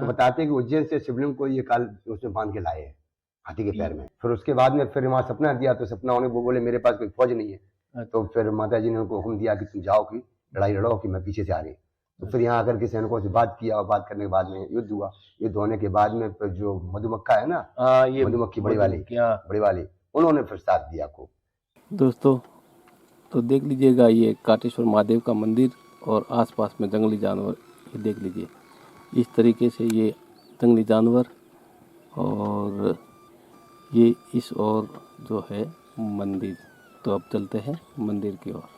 तो बताते हैं कि उज्जैन से शिवलिंग को ये काल उसमें बांध के लाए हैं हाथी के पैर में। फिर उसके बाद में फिर वहाँ सपना दिया, तो सपना उन्हें वो बोले मेरे पास कोई फौज नहीं है। तो फिर माता जी ने उनको हुक्म दिया कि तुम जाओ की लड़ाई लड़ो कि मैं पीछे से आ रही। तो फिर यहाँ आकर के सैनिकों से बात किया और बात करने के बाद में युद्ध हुआ। युद्ध होने के बाद में फिर जो मधुमक्खा है ना, ये मधुमक्खी बड़ी वाली उन्होंने फिर साथ दिया को। दोस्तों तो देख लीजिएगा ये काटेश्वर महादेव का मंदिर और आसपास में जंगली जानवर, ये देख लीजिए इस तरीके से ये जंगली जानवर, और ये इस ओर जो है मंदिर। तो अब चलते हैं मंदिर की ओर।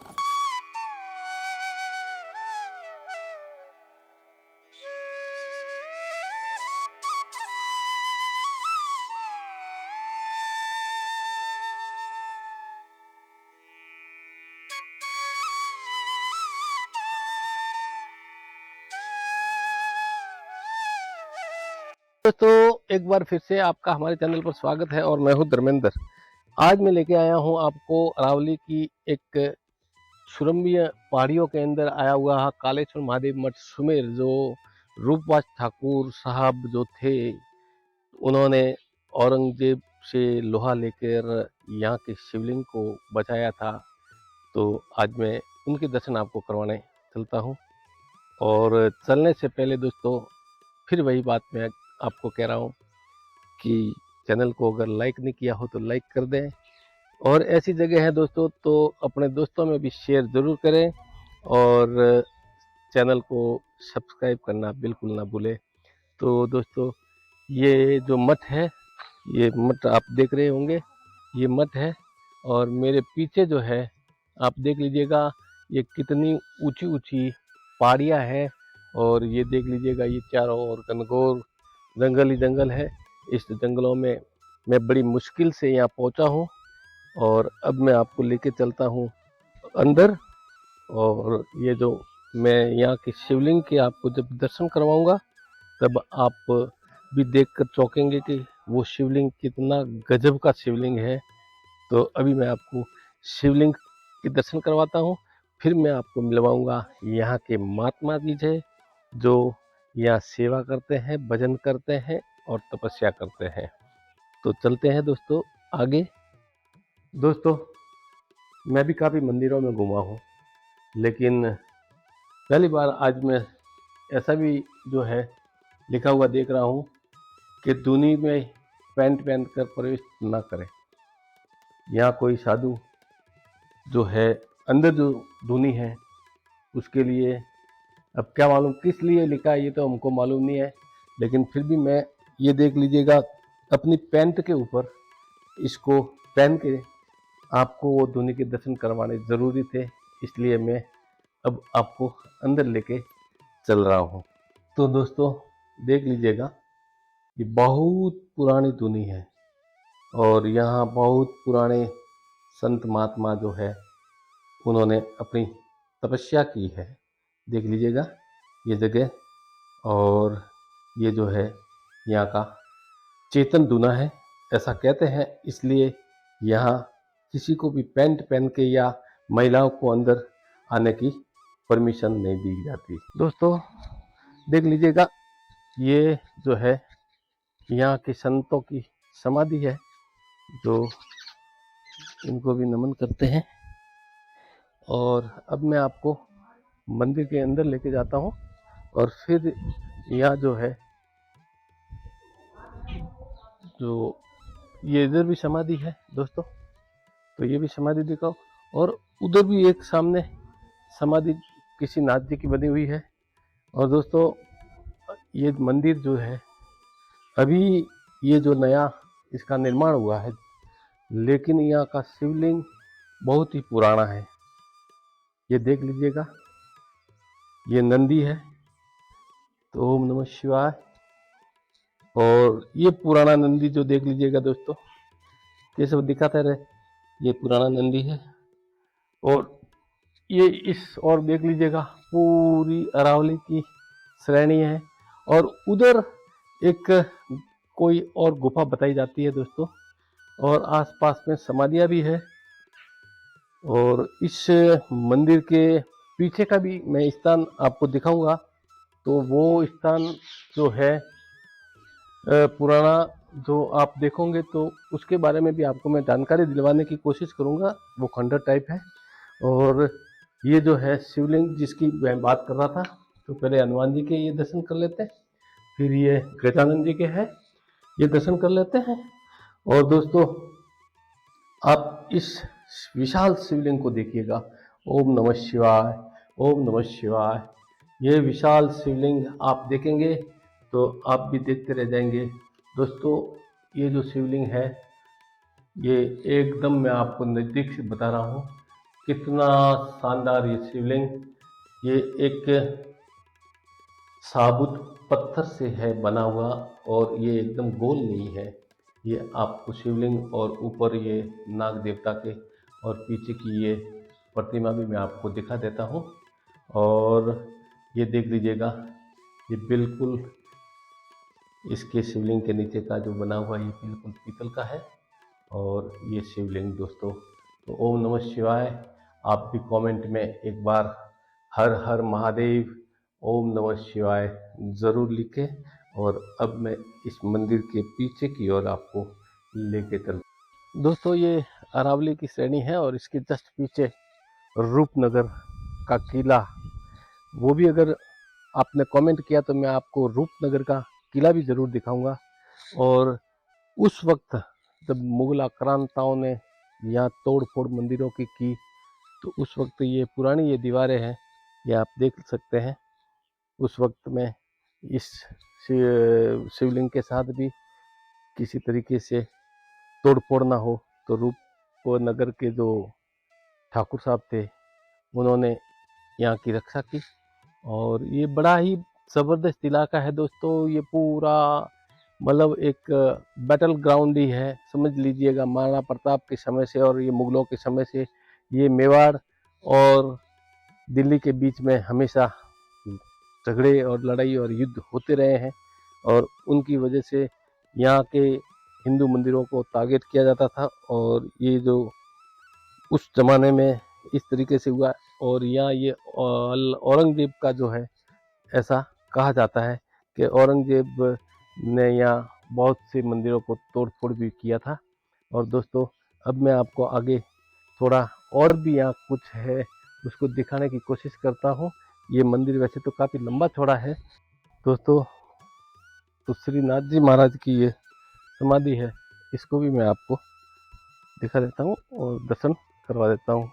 तो एक बार फिर से आपका हमारे चैनल पर स्वागत है और मैं हूं धर्मेंद्र। आज मैं लेके आया हूं आपको अरावली की एक सुरम्य पहाड़ियों के अंदर आया हुआ कालेश्वर महादेव मठ सुमेर, जो रूपवास ठाकुर साहब जो थे, उन्होंने औरंगजेब से लोहा लेकर यहाँ के शिवलिंग को बचाया था। तो आज मैं उनके दर्शन आपको करवाने चलता हूँ। और चलने से पहले दोस्तों फिर वही बात मैं आपको कह रहा हूँ कि चैनल को अगर लाइक नहीं किया हो तो लाइक कर दें, और ऐसी जगह है दोस्तों तो अपने दोस्तों में भी शेयर ज़रूर करें, और चैनल को सब्सक्राइब करना बिल्कुल ना भूलें। तो दोस्तों ये जो मठ है, ये मठ आप देख रहे होंगे, ये मठ है। और मेरे पीछे जो है आप देख लीजिएगा ये कितनी ऊंची ऊंची पहाड़ियाँ हैं, और ये देख लीजिएगा ये चारों ओर घनघोर जंगल ही जंगल है। इस जंगलों में मैं बड़ी मुश्किल से यहाँ पहुँचा हूँ, और अब मैं आपको लेके चलता हूँ अंदर। और ये जो मैं यहाँ की शिवलिंग के आपको जब दर्शन करवाऊँगा तब आप भी देखकर चौंकेंगे कि वो शिवलिंग कितना गजब का शिवलिंग है। तो अभी मैं आपको शिवलिंग के दर्शन करवाता हूँ, फिर मैं आपको मिलवाऊंगा यहाँ के महात्मा जी से जो यहाँ सेवा करते हैं, भजन करते हैं और तपस्या करते हैं। तो चलते हैं दोस्तों आगे। दोस्तों मैं भी काफ़ी मंदिरों में घूमा हूँ, लेकिन पहली बार आज मैं ऐसा भी जो है लिखा हुआ देख रहा हूँ कि दूनी में पैंट पहन कर प्रवेश ना करें। यहाँ कोई साधु जो है अंदर जो दूनी है उसके लिए, अब क्या मालूम किस लिए लिखा है ये तो हमको मालूम नहीं है, लेकिन फिर भी मैं ये देख लीजिएगा अपनी पैंट के ऊपर इसको पहन के आपको वो दूनी के दर्शन करवाने ज़रूरी थे, इसलिए मैं अब आपको अंदर लेके चल रहा हूँ। तो दोस्तों देख लीजिएगा ये बहुत पुरानी दूनी है, और यहाँ बहुत पुराने संत महात्मा जो है उन्होंने अपनी तपस्या की है। देख लीजिएगा ये जगह, और ये जो है यहाँ का चेतन दूना है ऐसा कहते हैं, इसलिए यहाँ किसी को भी पैंट पहन के या महिलाओं को अंदर आने की परमिशन नहीं दी जाती। दोस्तों देख लीजिएगा ये जो है यहाँ के संतों की समाधि है, जो इनको भी नमन करते हैं। और अब मैं आपको मंदिर के अंदर लेके जाता हूँ, और फिर यहाँ जो है जो ये इधर भी समाधि है दोस्तों, तो ये भी समाधि दिखाओ, और उधर भी एक सामने समाधि किसी नाथ जी की बनी हुई है। और दोस्तों ये मंदिर जो है अभी ये जो नया इसका निर्माण हुआ है, लेकिन यहाँ का शिवलिंग बहुत ही पुराना है। ये देख लीजिएगा ये नंदी है, तो ओम नमः शिवाय। और ये पुराना नंदी जो देख लीजिएगा दोस्तों, ये सब दिखाता रहे, ये पुराना नंदी है। और ये इस और देख लीजिएगा पूरी अरावली की श्रेणी है, और उधर एक कोई और गुफा बताई जाती है दोस्तों, और आसपास में समाधियाँ भी है। और इस मंदिर के पीछे का भी मैं स्थान आपको दिखाऊंगा। तो वो स्थान जो है पुराना जो आप देखोगे तो उसके बारे में भी आपको मैं जानकारी दिलवाने की कोशिश करूंगा। वो खंडर टाइप है। और ये जो है शिवलिंग जिसकी मैं बात कर रहा था, तो पहले हनुमान जी के ये दर्शन कर लेते हैं, फिर ये गजानन जी के हैं, ये दर्शन कर लेते हैं। और दोस्तों आप इस विशाल शिवलिंग को देखिएगा। ओम नमः शिवाय, ओम नमः शिवाय। ये विशाल शिवलिंग आप देखेंगे तो आप भी देखते रह जाएंगे। दोस्तों ये जो शिवलिंग है, ये एकदम मैं आपको नज़दीक से बता रहा हूँ कितना शानदार ये शिवलिंग। ये एक साबुत पत्थर से है बना हुआ, और ये एकदम गोल नहीं है। ये आपको शिवलिंग और ऊपर ये नाग देवता के और पीछे की ये प्रतिमा भी मैं आपको दिखा देता हूँ। और ये देख लीजिएगा, ये बिल्कुल इसके शिवलिंग के नीचे का जो बना हुआ ये बिल्कुल पीतल का है। और ये शिवलिंग दोस्तों, तो ओम नमः शिवाय। आप भी कमेंट में एक बार हर हर महादेव, ओम नमः शिवाय ज़रूर लिखें। और अब मैं इस मंदिर के पीछे की ओर आपको लेके चल। दोस्तों ये अरावली की श्रेणी है और इसके जस्ट पीछे रूपनगर का किला, वो भी अगर आपने कमेंट किया तो मैं आपको रूपनगर का किला भी ज़रूर दिखाऊंगा। और उस वक्त जब मुगल आक्रांताओं ने यहाँ तोड़ फोड़ मंदिरों की तो उस वक्त ये पुरानी ये दीवारें हैं, ये आप देख सकते हैं। उस वक्त में इस शिवलिंग के साथ भी किसी तरीके से तोड़ फोड़ ना हो, तो रूपनगर के जो ठाकुर साहब थे उन्होंने यहाँ की रक्षा की। और ये बड़ा ही ज़बरदस्त इलाका है दोस्तों। ये पूरा मतलब एक बैटल ग्राउंड ही है, समझ लीजिएगा। महाराणा प्रताप के समय से और ये मुगलों के समय से ये मेवाड़ और दिल्ली के बीच में हमेशा झगड़े और लड़ाई और युद्ध होते रहे हैं। और उनकी वजह से यहाँ के हिंदू मंदिरों को टारगेट किया जाता था। और ये जो उस ज़माने में इस तरीके से हुआ। और यहाँ ये औरंगजेब का जो है, ऐसा कहा जाता है कि औरंगजेब ने यहाँ बहुत से मंदिरों को तोड़ फोड़ भी किया था। और दोस्तों अब मैं आपको आगे थोड़ा और भी यहाँ कुछ है उसको दिखाने की कोशिश करता हूँ। ये मंदिर वैसे तो काफ़ी लंबा चौड़ा है दोस्तों। तो श्री नाथ जी महाराज की ये समाधि है, इसको भी मैं आपको दिखा देता हूँ और दर्शन करवा देता हूँ।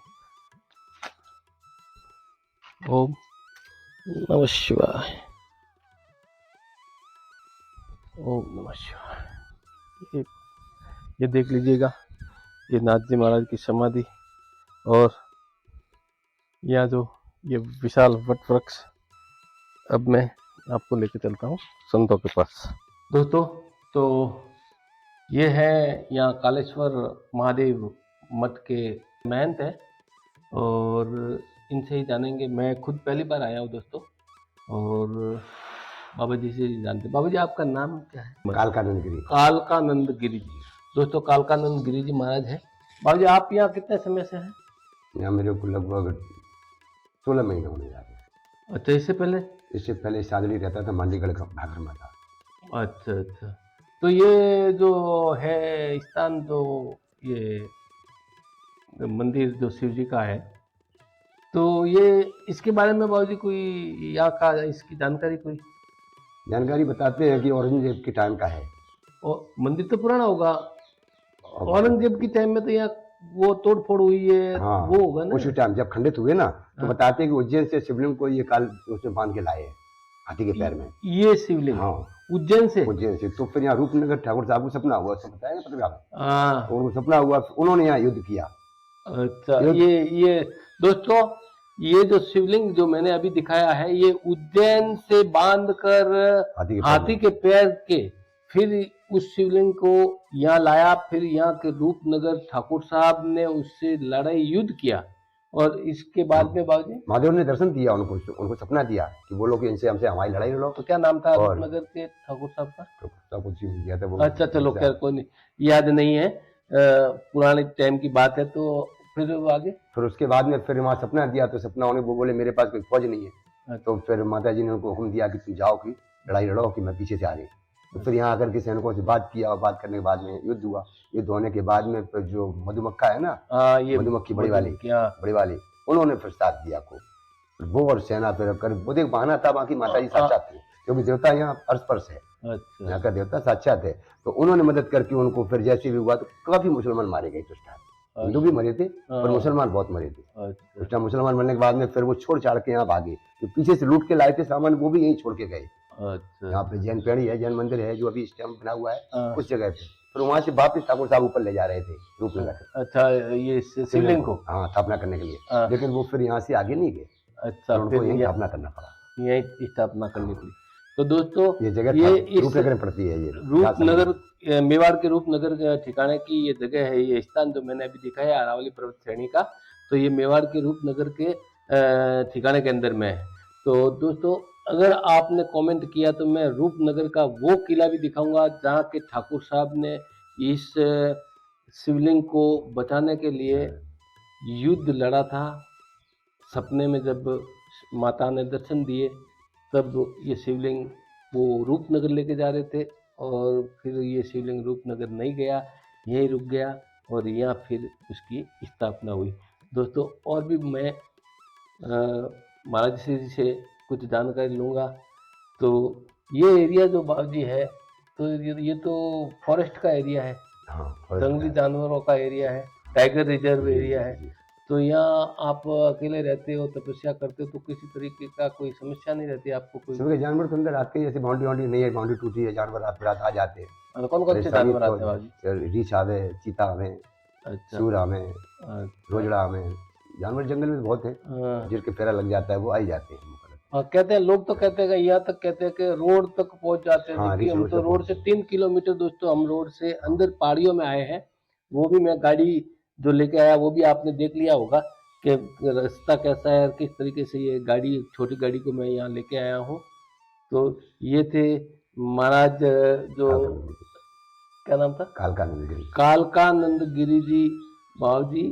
ओम नमः शिवाय, ओम नमः शिवाय। ये देख लीजिएगा, ये नाथ जी महाराज की समाधि। और यहाँ जो ये विशाल वट वृक्ष, अब मैं आपको लेके चलता हूँ संतों के पास। दोस्तों तो ये है यहाँ कालेश्वर महादेव मठ के महंत है, और इनसे ही जानेंगे। मैं खुद पहली बार आया हूँ दोस्तों, और बाबा जी से जानते। बाबा जी आपका नाम क्या है? कालकानंद गिरी। कालकानंद गिरी जी। दोस्तों कालकानंद गिरी जी महाराज है। बाबा जी आप यहाँ कितने समय से हैं? यहाँ मेरे को लगभग 16 महीने होने जाते हैं। अच्छा, इससे पहले सादड़ी रहता था, मांडीगढ़ का भागर में था। अच्छा अच्छा। तो ये जो है स्थान, जो ये मंदिर जो शिव जी का है, तो ये इसके बारे में बाबूजी कोई यहाँ का इसकी जानकारी बताते हैं कि औरंगजेब के टाइम का है। और मंदिर तो पुराना होगा, औरंगजेब की टाइम में तो यहाँ वो तोड़ फोड़ हुई है। हाँ, वो होगा ना उसी टाइम जब खंडित हुए ना, तो हाँ। बताते हैं कि उज्जैन से शिवलिंग को ये काल उसने बांध के लाए हैं, हाथी के पैर में। ये शिवलिंग हाँ, उज्जैन से। तो फिर यहाँ रूपनगर ठाकुर साहब को सपना हुआ, सब बताया ना पत्रकार। हाँ, उनको सपना हुआ, उन्होंने यहाँ युद्ध किया। अच्छा। ये दोस्तों ये जो शिवलिंग जो मैंने अभी दिखाया है, ये उज्जैन से बांधकर हाथी के पैर के फिर उस शिवलिंग को यहाँ लाया। फिर यहाँ के रूपनगर ठाकुर साहब ने उससे लड़ाई युद्ध किया। और इसके बाद में बाबूजी महादेव ने दर्शन दिया उनको सपना दिया कि बोलो कि इनसे हमसे हमारी लड़ाई लड़ो। तो क्या नाम था रूपनगर के ठाकुर साहब का? सब कुछ दिया था वो। अच्छा चलो, खैर कोई नहीं, याद नहीं है, पुराने टाइम की बात है। तो फिर आगे फिर उसके बाद में फिर वहाँ सपना दिया, तो सपना उन्हें वो बोले मेरे पास कोई फौज नहीं है। तो फिर माता जी ने उनको हुक्म दिया कि तुम जाओ कि लड़ाई लड़ो, कि मैं पीछे से आ रही। तो फिर यहाँ आकर के सैनिकों से बात किया और बात करने के बाद में युद्ध हुआ। युद्ध होने के बाद में फिर जो मधुमक्खा है ना, ये मधुमक्खी बड़ी वाली, बड़ी वाली, उन्होंने फिर साथ दिया को वो और सेना फिर कर वो देख बहाना था, बाकी माता जी साक्षात थे क्योंकि देवता यहाँ अर्श है, यहाँ का देवता साक्षात है। तो उन्होंने मदद करके उनको फिर जैसे भी हुआ तो काफी मुसलमान मारे गए उस टाइम, हिंदू भी मरे थे पर मुसलमान बहुत मरे थे उस टाइम। मुसलमान मरने के बाद में फिर वो छोड़ छाड़ के यहाँ भागे, तो पीछे से लूट के लाए थे सामान, वो भी यहीं छोड़ के गए। यहाँ पे जैन पेड़ी है, जैन मंदिर है जो अभी इस टाइम बना हुआ है उस जगह पे, फिर वहां से वापिस ठाकुर साहब ऊपर ले जा रहे थे रूपनगर। अच्छा, ये शिवलिंग को हाँ स्थापना करने के लिए, लेकिन वो फिर यहाँ से आगे नहीं गए। अच्छा, उनको यही स्थापना करना पड़ा, यही स्थापना करनी पड़ी। तो दोस्तों ये जगह रूपनगर में पड़ती है, ये रूपनगर मेवाड़ के रूपनगर ठिकाने की ये जगह है, ये स्थान जो मैंने अभी दिखाया अरावली पर्वत श्रेणी का, तो ये मेवाड़ के रूपनगर के ठिकाने के अंदर में है। तो दोस्तों अगर आपने कमेंट किया तो मैं रूपनगर का वो किला भी दिखाऊंगा जहाँ के ठाकुर साहब ने इस शिवलिंग को बचाने के लिए युद्ध लड़ा था। सपने में जब माता ने दर्शन दिए तब ये शिवलिंग वो रूपनगर लेके जा रहे थे, और फिर ये शिवलिंग रूपनगर नहीं गया, यहीं रुक गया और यहाँ फिर उसकी स्थापना हुई। दोस्तों और भी मैं महाराज जी से कुछ जानकारी लूँगा। तो ये एरिया जो बाबूजी है, तो ये तो फॉरेस्ट का एरिया है, जंगली जानवरों का एरिया है, टाइगर रिजर्व एरिया है। तो यहाँ आप अकेले रहते हो, तपस्या करते हो, तो किसी तरीके का कोई समस्या नहीं रहती आपको? कोई जानवर तो अंदर आते हैं, जैसे बाउंड्री नहीं है, बाउंड्री टूटी है, जानवर आप रात आ जाते हैं। कौन कौन से जानवर आते हैं? रीछ आवे, चीता आवे, सूर आवे, रोजड़ा आवे, जानवर जंगल में बहुत है, जिनके पैरा लग जाता है वो आ ही जाते हैं। कहते हैं लोग, तो कहते हैं यहाँ तक कहते हैं कि रोड तक पहुंच जाते हैं। हम तो रोड से 3 किलोमीटर दोस्तों हम रोड से अंदर पहाड़ियों में आए हैं। वो भी मैं गाड़ी जो लेके आया वो भी आपने देख लिया होगा कि रास्ता कैसा है, किस तरीके से ये गाड़ी, छोटी गाड़ी को मैं यहाँ लेके आया हूँ। तो ये थे महाराज जो क्या नाम था, कालकानंद गिरी जी बाबूजी।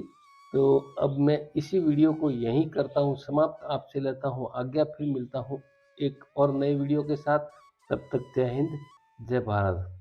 तो अब मैं इसी वीडियो को यहीं करता हूँ समाप्त, आपसे लेता हूँ आज्ञा, फिर मिलता हूँ एक और नए वीडियो के साथ। तब तक जय हिंद, जय भारत।